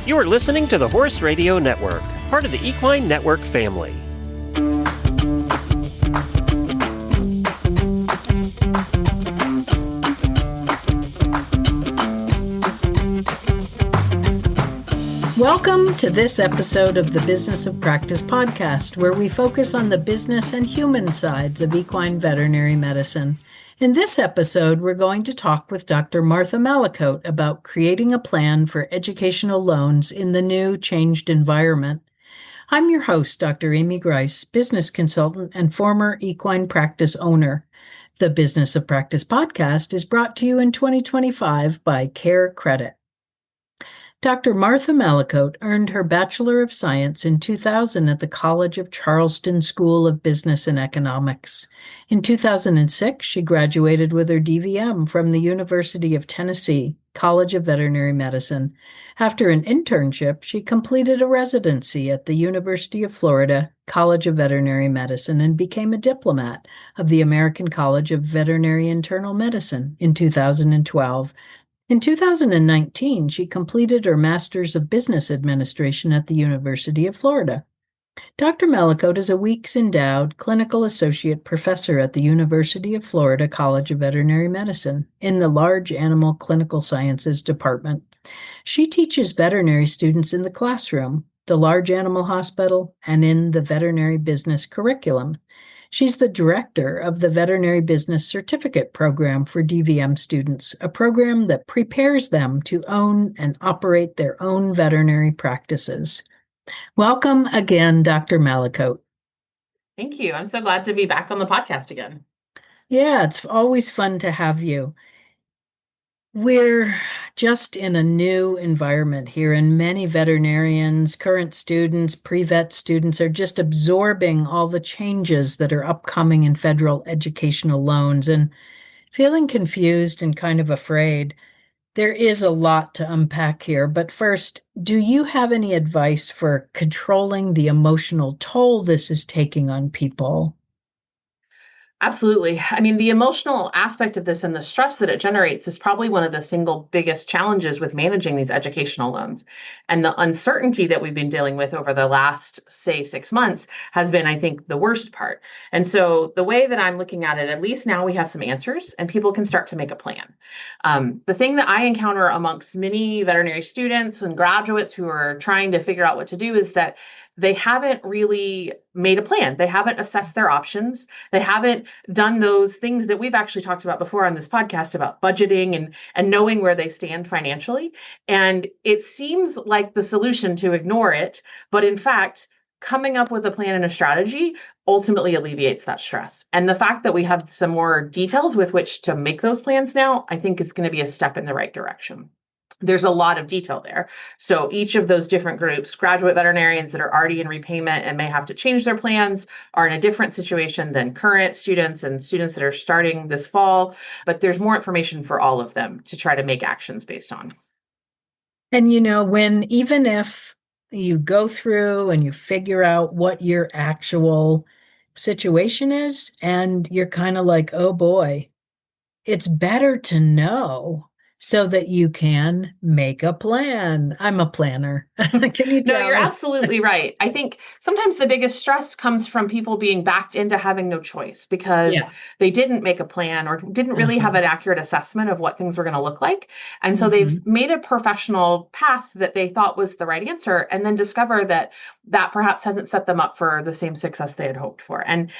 You are listening to the Horse Radio Network, part of the Equine Network family. Welcome to this episode of the Business of Practice podcast, where we focus on the business and human sides of equine veterinary medicine. In this episode, we're going to talk with Dr. Martha Mallicote about creating a plan for educational loans in the new changed environment. I'm your host, Dr. Amy Grice, business consultant and former equine practice owner. The Business of Practice podcast is brought to you in 2025 by CareCredit. Dr. Martha Mallicote earned her Bachelor of Science in 2000 at the College of Charleston School of Business and Economics. In 2006, she graduated with her DVM from the University of Tennessee, College of Veterinary Medicine. After an internship, she completed a residency at the University of Florida, College of Veterinary Medicine, and became a diplomat of the American College of Veterinary Internal Medicine in 2012. In 2019, she completed her Master's of Business Administration at the University of Florida. Dr. Mallicote is a Weeks Endowed Clinical Associate Professor at the University of Florida College of Veterinary Medicine in the Large Animal Clinical Sciences Department. She teaches veterinary students in the classroom, the large animal hospital, and in the veterinary business curriculum. She's the director of the Veterinary Business Certificate Program for DVM students, a program that prepares them to own and operate their own veterinary practices. Welcome again, Dr. Mallicote. Thank you. I'm so glad to be back on the podcast again. Yeah, it's always fun to have you. We're just in a new environment here, and many veterinarians, current students, pre-vet students are just absorbing all the changes that are upcoming in federal educational loans and feeling confused and kind of afraid. There is a lot to unpack here, but first, do you have any advice for controlling the emotional toll this is taking on people? Absolutely. I mean, the emotional aspect of this and the stress that it generates is probably one of the single biggest challenges with managing these educational loans. And the uncertainty that we've been dealing with over the last, say, 6 months has been, I think, the worst part. And so the way that I'm looking at it, at least now we have some answers and people can start to make a plan. The thing that I encounter amongst many veterinary students and graduates who are trying to figure out what to do is that they haven't really made a plan. They haven't assessed their options. They haven't done those things that we've actually talked about before on this podcast about budgeting and knowing where they stand financially. And it seems like the solution to ignore it, but in fact, coming up with a plan and a strategy ultimately alleviates that stress. And the fact that we have some more details with which to make those plans now, I think is going to be a step in the right direction. There's a lot of detail there. So each of those different groups, graduate veterinarians that are already in repayment and may have to change their plans, are in a different situation than current students and students that are starting this fall. But there's more information for all of them to try to make actions based on. And even if you go through and you figure out what your actual situation is, and you're kind of like, oh boy, it's better to know so that you can make a plan. I'm a planner. Can you tell? No, you're absolutely right. I think sometimes the biggest stress comes from people being backed into having no choice because they didn't make a plan or didn't really have an accurate assessment of what things were going to look like. And so they've made a professional path that they thought was the right answer and then discover that perhaps hasn't set them up for the same success they had hoped for. And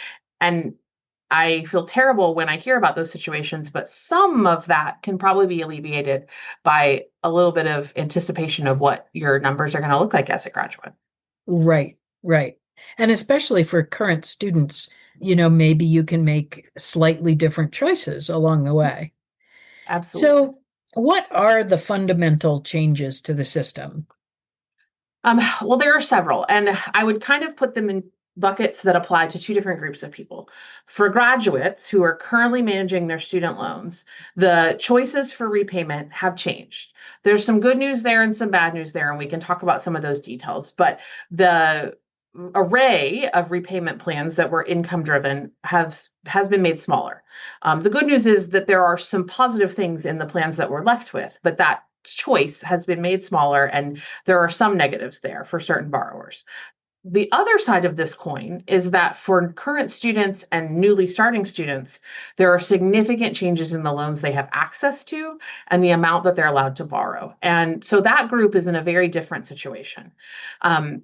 I feel terrible when I hear about those situations, but some of that can probably be alleviated by a little bit of anticipation of what your numbers are going to look like as a graduate. Right. And especially for current students, maybe you can make slightly different choices along the way. Absolutely. So what are the fundamental changes to the system? Well, there are several, and I would kind of put them in buckets that apply to two different groups of people. For graduates who are currently managing their student loans, the choices for repayment have changed. There's some good news there and some bad news there, and we can talk about some of those details. But the array of repayment plans that were income driven has been made smaller. The good news is that there are some positive things in the plans that we're left with, but that choice has been made smaller, and there are some negatives there for certain borrowers. The other side of this coin is that for current students and newly starting students, there are significant changes in the loans they have access to and the amount that they're allowed to borrow. And so that group is in a very different situation.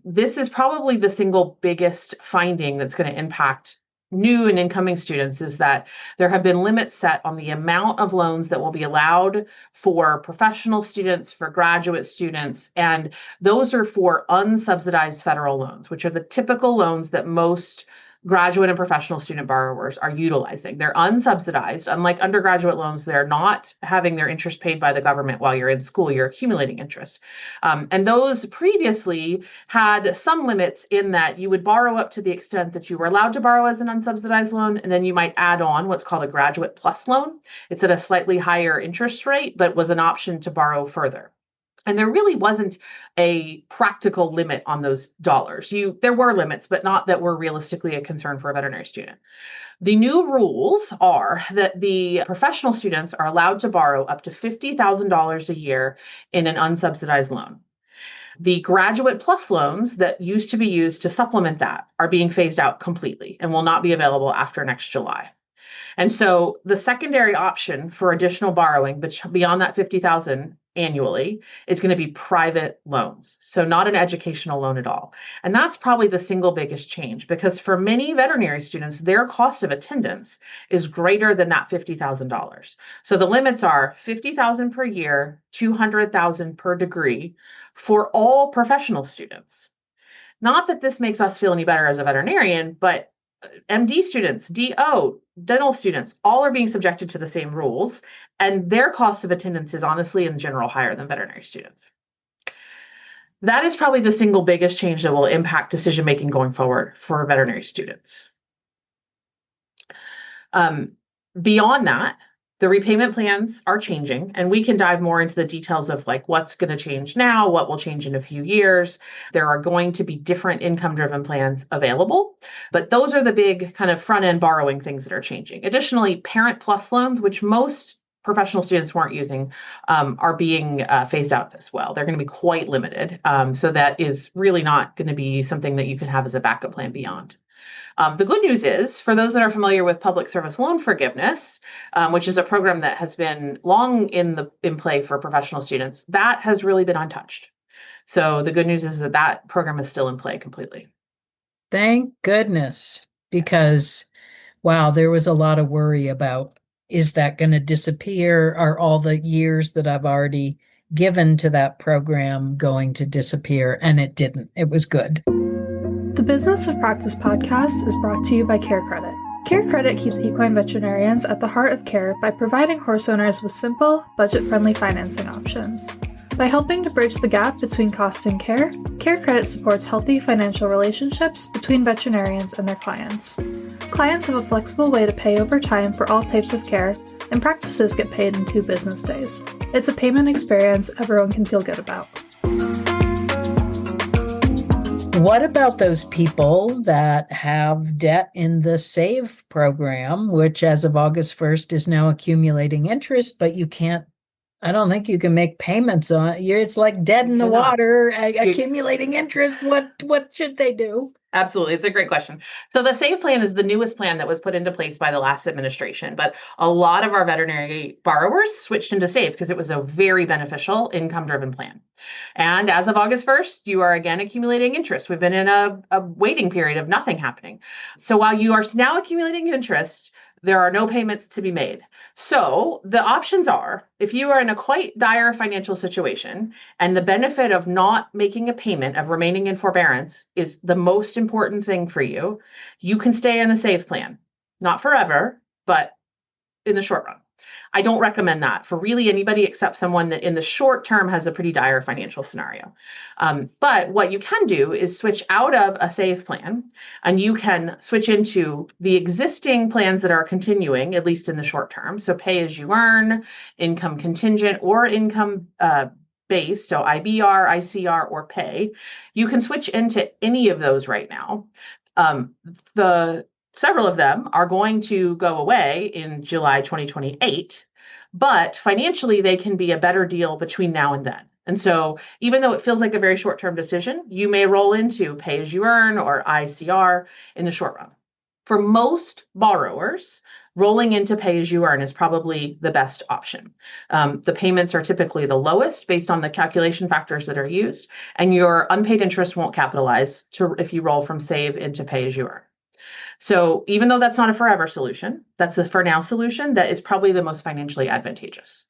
This is probably the single biggest finding that's going to impact new and incoming students, is that there have been limits set on the amount of loans that will be allowed for professional students, for graduate students, and those are for unsubsidized federal loans, which are the typical loans that most graduate and professional student borrowers are utilizing. They're unsubsidized. Unlike undergraduate loans, they're not having their interest paid by the government while you're in school. You're accumulating interest. And those previously had some limits in that you would borrow up to the extent that you were allowed to borrow as an unsubsidized loan, and then you might add on what's called a graduate plus loan. It's at a slightly higher interest rate, but was an option to borrow further. And there really wasn't a practical limit on those dollars. There were limits, but not that were realistically a concern for a veterinary student. The new rules are that the professional students are allowed to borrow up to $50,000 a year in an unsubsidized loan. The graduate plus loans that used to be used to supplement that are being phased out completely and will not be available after next July. And so the secondary option for additional borrowing, but beyond that 50,000 annually, is going to be private loans. So not an educational loan at all. And that's probably the single biggest change, because for many veterinary students, their cost of attendance is greater than that $50,000. So the limits are $50,000 per year, $200,000 per degree for all professional students. Not that this makes us feel any better as a veterinarian, but MD students, DO, dental students, all are being subjected to the same rules, and their cost of attendance is honestly in general higher than veterinary students. That is probably the single biggest change that will impact decision-making going forward for veterinary students. Beyond that, the repayment plans are changing, and we can dive more into the details of like what's going to change now, what will change in a few years. There are going to be different income-driven plans available, but those are the big kind of front-end borrowing things that are changing. Additionally, Parent Plus loans, which most professional students weren't using, are being phased out as well. They're going to be quite limited. So that is really not going to be something that you can have as a backup plan beyond. The good news is, for those that are familiar with public service loan forgiveness, which is a program that has been long in play for professional students, that has really been untouched. So the good news is that program is still in play completely. Thank goodness, because, wow, there was a lot of worry about, is that going to disappear? Are all the years that I've already given to that program going to disappear? And it didn't. It was good. The Business of Practice podcast is brought to you by CareCredit. CareCredit keeps equine veterinarians at the heart of care by providing horse owners with simple, budget-friendly financing options. By helping to bridge the gap between cost and care, CareCredit supports healthy financial relationships between veterinarians and their clients. Clients have a flexible way to pay over time for all types of care, and practices get paid in 2 business days. It's a payment experience everyone can feel good about. What about those people that have debt in the SAVE program, which as of August 1st is now accumulating interest, but you can't, I don't think you can make payments on it. It's like dead in the water, accumulating interest. What should they do? Absolutely. It's a great question. So the SAVE plan is the newest plan that was put into place by the last administration, but a lot of our veterinary borrowers switched into SAVE because it was a very beneficial income-driven plan. And as of August 1st, you are again accumulating interest. We've been in a waiting period of nothing happening. So while you are now accumulating interest, there are no payments to be made. So the options are, if you are in a quite dire financial situation and the benefit of not making a payment, of remaining in forbearance, is the most important thing for you, you can stay in the SAVE plan. Not forever, but in the short run. I don't recommend that for really anybody except someone that in the short term has a pretty dire financial scenario. But what you can do is switch out of a SAVE plan, and you can switch into the existing plans that are continuing, at least in the short term. So pay as you earn, income contingent, or income based, so IBR, ICR, or pay. You can switch into any of those right now. Several of them are going to go away in July 2028, but financially they can be a better deal between now and then. And so even though it feels like a very short-term decision, you may roll into pay as you earn or ICR in the short run. For most borrowers, rolling into pay as you earn is probably the best option. The payments are typically the lowest based on the calculation factors that are used, and your unpaid interest won't capitalize if you roll from save into pay as you earn. So even though that's not a forever solution, that's a for now solution that is probably the most financially advantageous.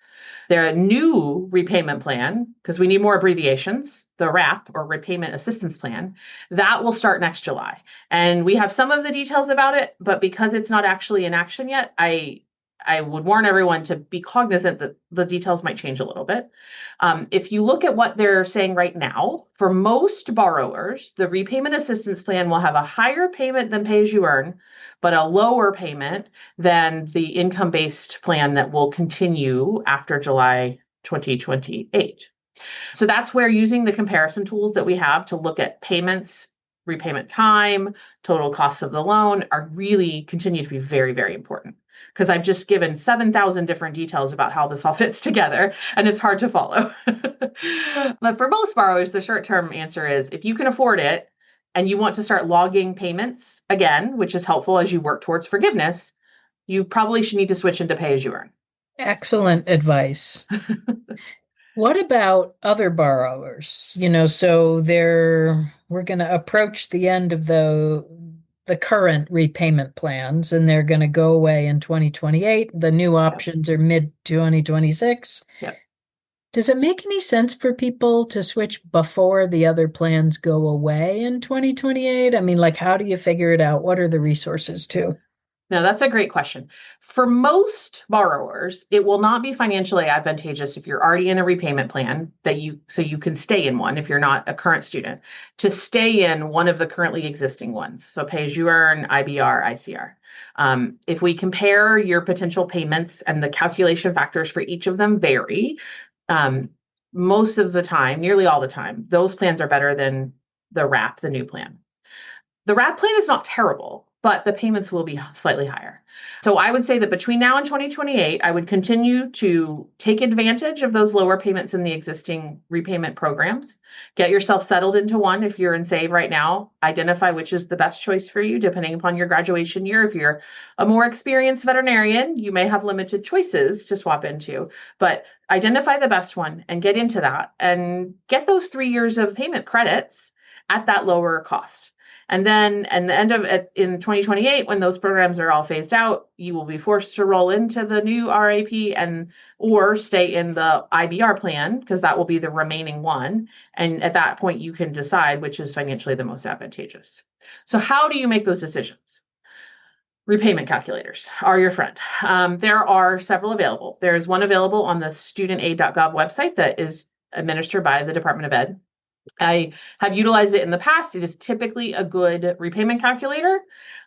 Their new repayment plan, because we need more abbreviations, the RAP or Repayment Assistance Plan, that will start next July. And we have some of the details about it, but because it's not actually in action yet, I would warn everyone to be cognizant that the details might change a little bit. If you look at what they're saying right now, for most borrowers, the repayment assistance plan will have a higher payment than pay as you earn, but a lower payment than the income-based plan that will continue after July 2028. So that's where using the comparison tools that we have to look at payments, repayment time, total costs of the loan are really continue to be very, very important. Because I've just given 7,000 different details about how this all fits together, and it's hard to follow. But for most borrowers, the short-term answer is if you can afford it and you want to start logging payments again, which is helpful as you work towards forgiveness, you probably should need to switch into pay as you earn. Excellent advice. What about other borrowers? So we're going to approach the end of the current repayment plans, and they're going to go away in 2028. The new options are mid 2026. Yep. Does it make any sense for people to switch before the other plans go away in 2028? I mean, how do you figure it out? What are the resources too? No, that's a great question. For most borrowers, it will not be financially advantageous if you're already in a repayment plan so you can stay in one if you're not a current student, to stay in one of the currently existing ones. So pay as you earn, IBR, ICR. If we compare your potential payments and the calculation factors for each of them vary, most of the time, nearly all the time, those plans are better than the RAP, the new plan. The RAP plan is not terrible, but the payments will be slightly higher. So I would say that between now and 2028, I would continue to take advantage of those lower payments in the existing repayment programs. Get yourself settled into one. If you're in Save right now, identify which is the best choice for you, depending upon your graduation year. If you're a more experienced veterinarian, you may have limited choices to swap into, but identify the best one and get into that and get those 3 years of payment credits at that lower cost. And then at the end of it in 2028, when those programs are all phased out, you will be forced to roll into the new RAP or stay in the IBR plan, because that will be the remaining one. And at that point, you can decide which is financially the most advantageous. So how do you make those decisions? Repayment calculators are your friend. There are several available. There's one available on the studentaid.gov website that is administered by the Department of Ed. I have utilized it in the past. It is typically a good repayment calculator.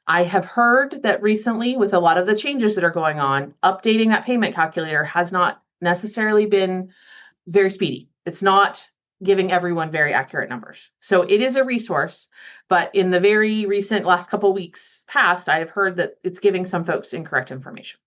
I have heard that recently, with a lot of the changes that are going on, updating that payment calculator has not necessarily been very speedy. It's not giving everyone very accurate numbers. So it is a resource, but in the very recent last couple of weeks past, I have heard that it's giving some folks incorrect information.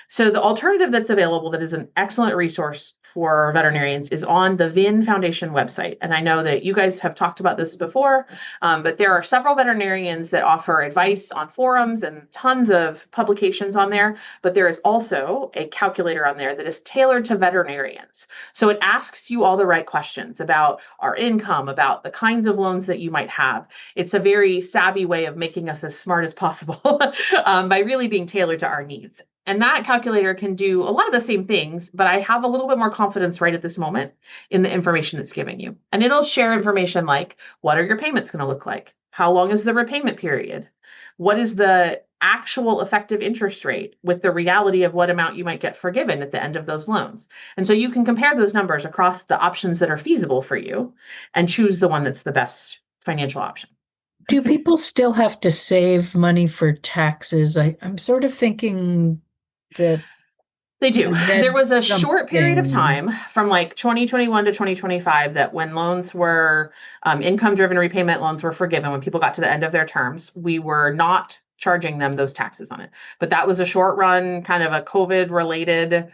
So the alternative that's available that is an excellent resource for veterinarians is on the VIN Foundation website. And I know that you guys have talked about this before, but there are several veterinarians that offer advice on forums and tons of publications on there. But there is also a calculator on there that is tailored to veterinarians. So it asks you all the right questions about our income, about the kinds of loans that you might have. It's a very savvy way of making us as smart as possible by really being tailored to our needs. And that calculator can do a lot of the same things, but I have a little bit more confidence right at this moment in the information it's giving you. And it'll share information like, what are your payments going to look like? How long is the repayment period? What is the actual effective interest rate with the reality of what amount you might get forgiven at the end of those loans? And so you can compare those numbers across the options that are feasible for you and choose the one that's the best financial option. Do people still have to save money for taxes? I'm sort of thinking that they do. There was a short period of time from like 2021 to 2025 that when loans were income-driven repayment loans were forgiven, when people got to the end of their terms, we were not charging them those taxes on it. But that was a short run, kind of a COVID related,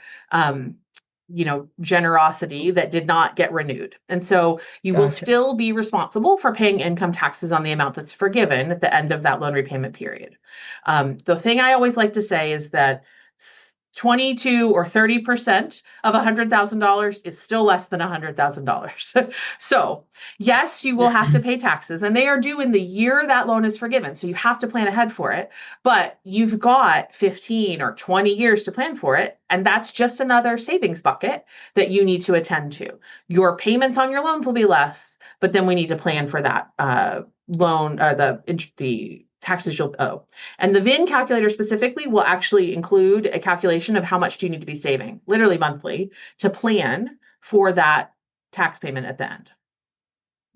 generosity that did not get renewed. And so you will Gotcha. still be responsible for paying income taxes on the amount that's forgiven at the end of that loan repayment period. The thing I always like to say is that 22 or 30% of $100,000 is still less than $100,000. So, yes, you will have to pay taxes, and they are due in the year that loan is forgiven. So, you have to plan ahead for it, but you've got 15 or 20 years to plan for it. And that's just another savings bucket that you need to attend to. Your payments on your loans will be less, but then we need to plan for that loan, the taxes you'll owe. And the VIN calculator specifically will actually include a calculation of how much do you need to be saving, literally monthly, to plan for that tax payment at the end.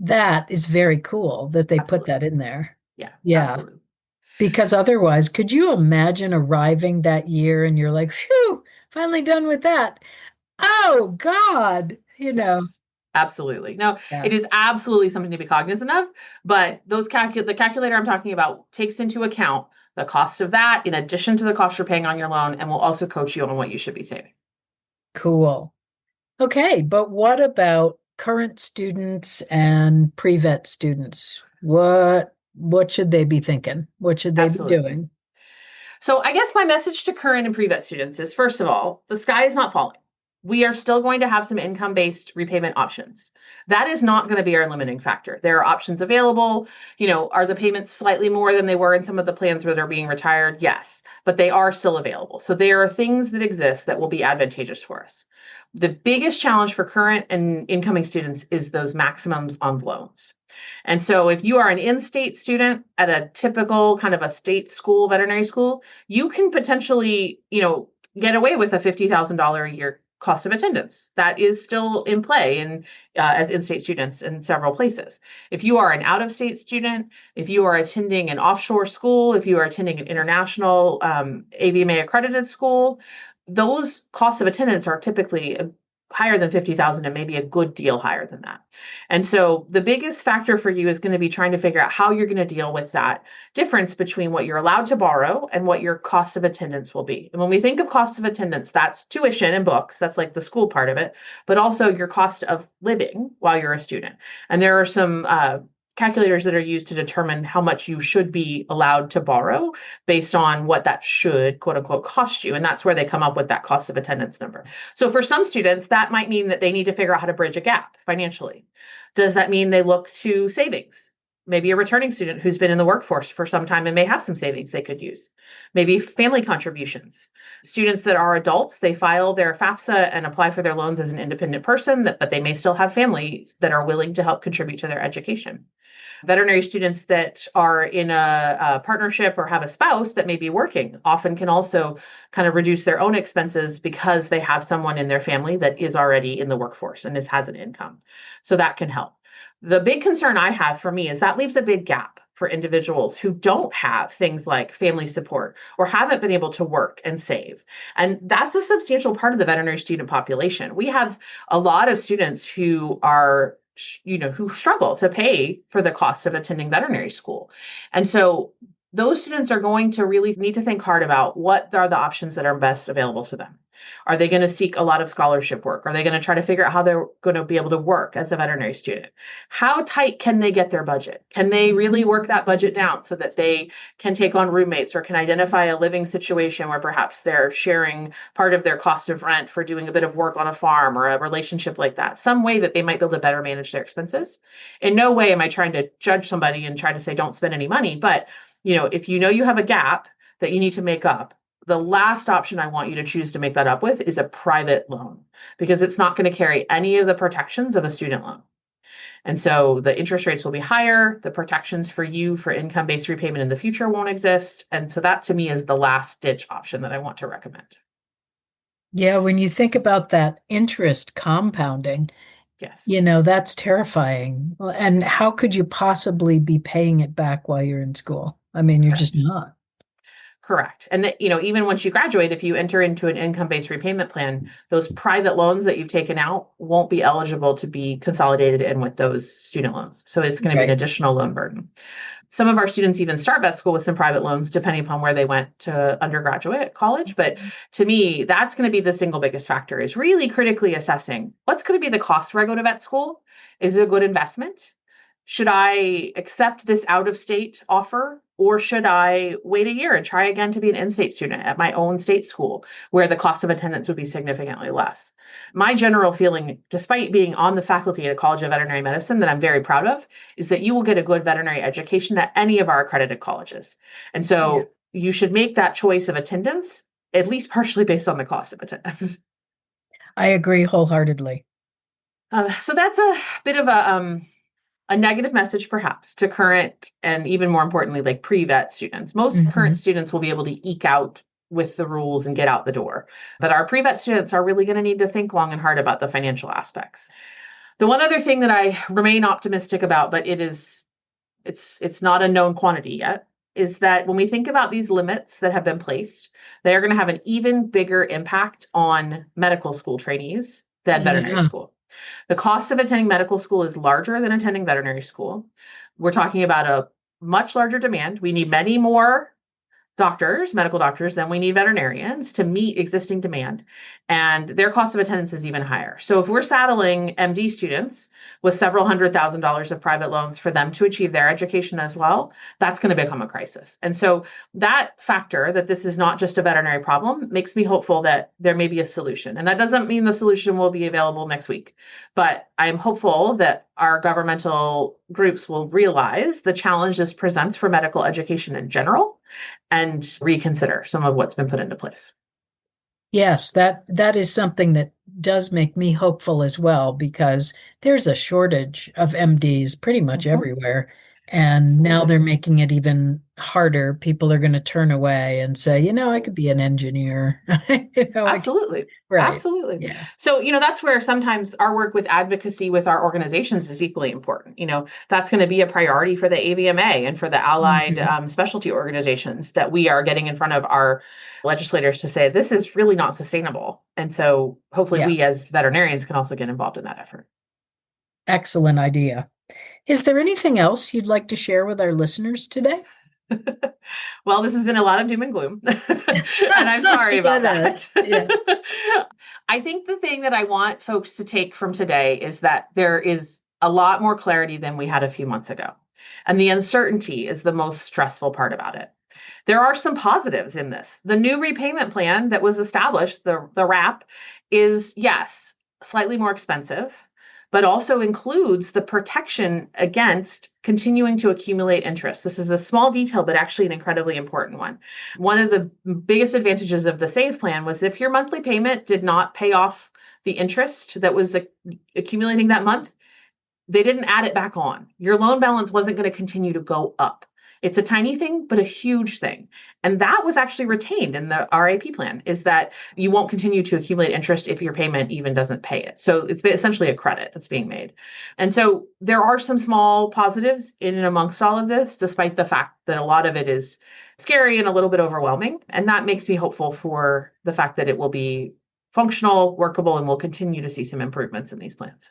That is very cool that they put Absolutely. that in there. Yeah, Yeah. absolutely. Because otherwise, could you imagine arriving that year and you're like, phew, finally done with that? Oh God, Yes, absolutely. No, Yeah. it is absolutely something to be cognizant of, but the calculator I'm talking about takes into account the cost of that in addition to the cost you're paying on your loan, and will also coach you on what you should be saving. Cool. Okay, but what about current students and pre-vet students? What should they be thinking? What should they be Absolutely. doing? So I guess my message to current and pre-vet students is, first of all, the sky is not falling. We are still going to have some income-based repayment options. That is not going to be our limiting factor. There are options available. Are the payments slightly more than they were in some of the plans where they're being retired? Yes, but they are still available. So there are things that exist that will be advantageous for us. The biggest challenge for current and incoming students is those maximums on loans. And so if you are an in-state student at a typical kind of a state school, veterinary school, you can potentially, get away with a $50,000 a year cost of attendance. That is still in play as in-state students in several places. If you are an out-of-state student, if you are attending an offshore school, if you are attending an international AVMA accredited school, those costs of attendance are typically higher than 50,000 and maybe a good deal higher than that. And so the biggest factor for you is going to be trying to figure out how you're going to deal with that difference between what you're allowed to borrow and what your cost of attendance will be. And when we think of cost of attendance, that's tuition and books. That's like the school part of it, but also your cost of living while you're a student. And there are some calculators that are used to determine how much you should be allowed to borrow based on what that should, quote unquote, cost you. And that's where they come up with that cost of attendance number. So for some students, that might mean that they need to figure out how to bridge a gap financially. Does that mean they look to savings? Maybe a returning student who's been in the workforce for some time and may have some savings they could use. Maybe family contributions. Students that are adults, they file their FAFSA and apply for their loans as an independent person, but they may still have families that are willing to help contribute to their education. Veterinary students that are in a partnership or have a spouse that may be working often can also kind of reduce their own expenses because they have someone in their family that is already in the workforce and has an income. So that can help. The big concern I have for me is that leaves a big gap for individuals who don't have things like family support or haven't been able to work and save. And that's a substantial part of the veterinary student population. We have a lot of students who are who struggle to pay for the cost of attending veterinary school. And so those students are going to really need to think hard about what are the options that are best available to them. Are they going to seek a lot of scholarship work? Are they going to try to figure out how they're going to be able to work as a veterinary student? How tight can they get their budget? Can they really work that budget down so that they can take on roommates or can identify a living situation where perhaps they're sharing part of their cost of rent for doing a bit of work on a farm or a relationship like that, some way that they might be able to better manage their expenses? In no way am I trying to judge somebody and try to say don't spend any money, but if you have a gap that you need to make up, the last option I want you to choose to make that up with is a private loan, because it's not going to carry any of the protections of a student loan. And so the interest rates will be higher. The protections for you for income-based repayment in the future won't exist. And so that to me is the last ditch option that I want to recommend. Yeah, when you think about that interest compounding, Yes. That's terrifying. And how could you possibly be paying it back while you're in school? I mean, you're just not. Correct. And that, even once you graduate, if you enter into an income-based repayment plan, those private loans that you've taken out won't be eligible to be consolidated in with those student loans. So it's going to be an Right. additional loan burden. Some of our students even start vet school with some private loans, depending upon where they went to undergraduate college. But to me, that's going to be the single biggest factor, is really critically assessing what's going to be the cost where I go to vet school. Is it a good investment? Should I accept this out-of-state offer, or should I wait a year and try again to be an in-state student at my own state school where the cost of attendance would be significantly less? My general feeling, despite being on the faculty at a College of Veterinary Medicine that I'm very proud of, is that you will get a good veterinary education at any of our accredited colleges. And so you should make that choice of attendance, at least partially based on the cost of attendance. I agree wholeheartedly. So that's a bit of a negative message, perhaps, to current and even more importantly, like pre-vet students. Most current students will be able to eke out with the rules and get out the door. But our pre-vet students are really going to need to think long and hard about the financial aspects. The one other thing that I remain optimistic about, but it's not a known quantity yet, is that when we think about these limits that have been placed, they are going to have an even bigger impact on medical school trainees than veterinary school. The cost of attending medical school is larger than attending veterinary school. We're talking about a much larger demand. We need many more medical doctors, than we need veterinarians to meet existing demand. And their cost of attendance is even higher. So if we're saddling MD students with several $100,000s of private loans for them to achieve their education as well, that's going to become a crisis. And so that factor, that this is not just a veterinary problem, makes me hopeful that there may be a solution. And that doesn't mean the solution will be available next week, but I'm hopeful that our governmental groups will realize the challenge this presents for medical education in general and reconsider some of what's been put into place. Yes, that is something that does make me hopeful as well, because there's a shortage of MDs pretty much everywhere. And now they're making it even harder. People are going to turn away and say, I could be an engineer. Absolutely. Right. Absolutely. Yeah. So, that's where sometimes our work with advocacy with our organizations is equally important. That's going to be a priority for the AVMA and for the allied specialty organizations, that we are getting in front of our legislators to say, this is really not sustainable. And so hopefully we as veterinarians can also get involved in that effort. Excellent idea. Is there anything else you'd like to share with our listeners today? Well, this has been a lot of doom and gloom, and I'm sorry about that. Yeah. I think the thing that I want folks to take from today is that there is a lot more clarity than we had a few months ago. And the uncertainty is the most stressful part about it. There are some positives in this. The new repayment plan that was established, the RAP, is, yes, slightly more expensive, but also includes the protection against continuing to accumulate interest. This is a small detail, but actually an incredibly important one. One of the biggest advantages of the SAVE plan was if your monthly payment did not pay off the interest that was accumulating that month, they didn't add it back on. Your loan balance wasn't going to continue to go up. It's a tiny thing, but a huge thing. And that was actually retained in the RAP plan, is that you won't continue to accumulate interest if your payment even doesn't pay it. So it's essentially a credit that's being made. And so there are some small positives in and amongst all of this, despite the fact that a lot of it is scary and a little bit overwhelming. And that makes me hopeful for the fact that it will be functional, workable, and we'll continue to see some improvements in these plans.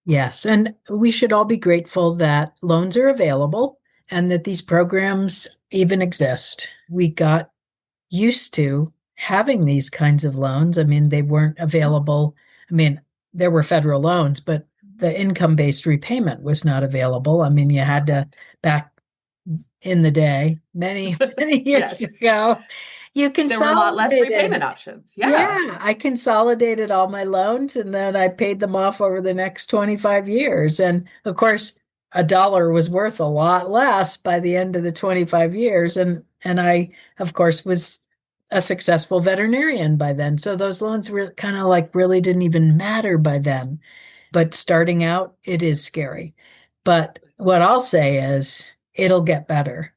Yes, and we should all be grateful that loans are available and that these programs even exist. We got used to having these kinds of loans. I mean, they weren't available. I mean, there were federal loans, but the income-based repayment was not available. I mean, you had to, back in the day, many years ago, you consolidated. There were a lot less repayment options. Yeah, I consolidated all my loans and then I paid them off over the next 25 years. And of course, a dollar was worth a lot less by the end of the 25 years. And I, of course, was a successful veterinarian by then. So those loans were kind of like really didn't even matter by then. But starting out, it is scary. But what I'll say is it'll get better.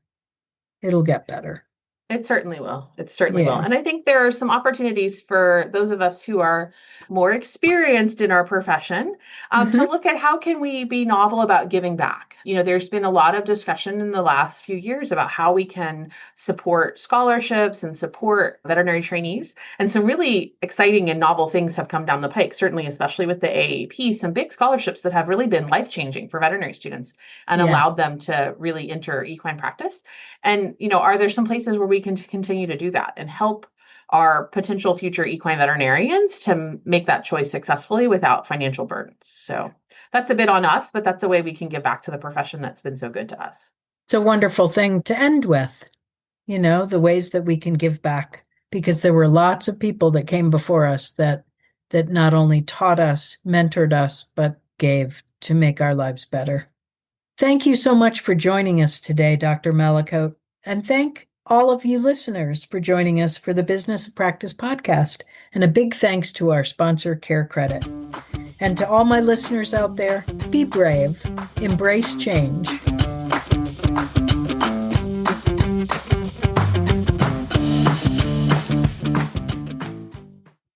It'll get better. It certainly will. It certainly will. Yeah. And I think there are some opportunities for those of us who are more experienced in our profession to look at how can we be novel about giving back. There's been a lot of discussion in the last few years about how we can support scholarships and support veterinary trainees. And some really exciting and novel things have come down the pike, certainly, especially with the AAP, some big scholarships that have really been life-changing for veterinary students and Yeah. allowed them to really enter equine practice. And, are there some places where we can continue to do that and help our potential future equine veterinarians to make that choice successfully without financial burdens? So that's a bit on us, but that's a way we can give back to the profession that's been so good to us. It's a wonderful thing to end with, the ways that we can give back, because there were lots of people that came before us that not only taught us, mentored us, but gave to make our lives better. Thank you so much for joining us today, Dr. Mallicote. And thank all of you listeners for joining us for the Business of Practice podcast. And a big thanks to our sponsor, CareCredit. And to all my listeners out there, be brave, embrace change,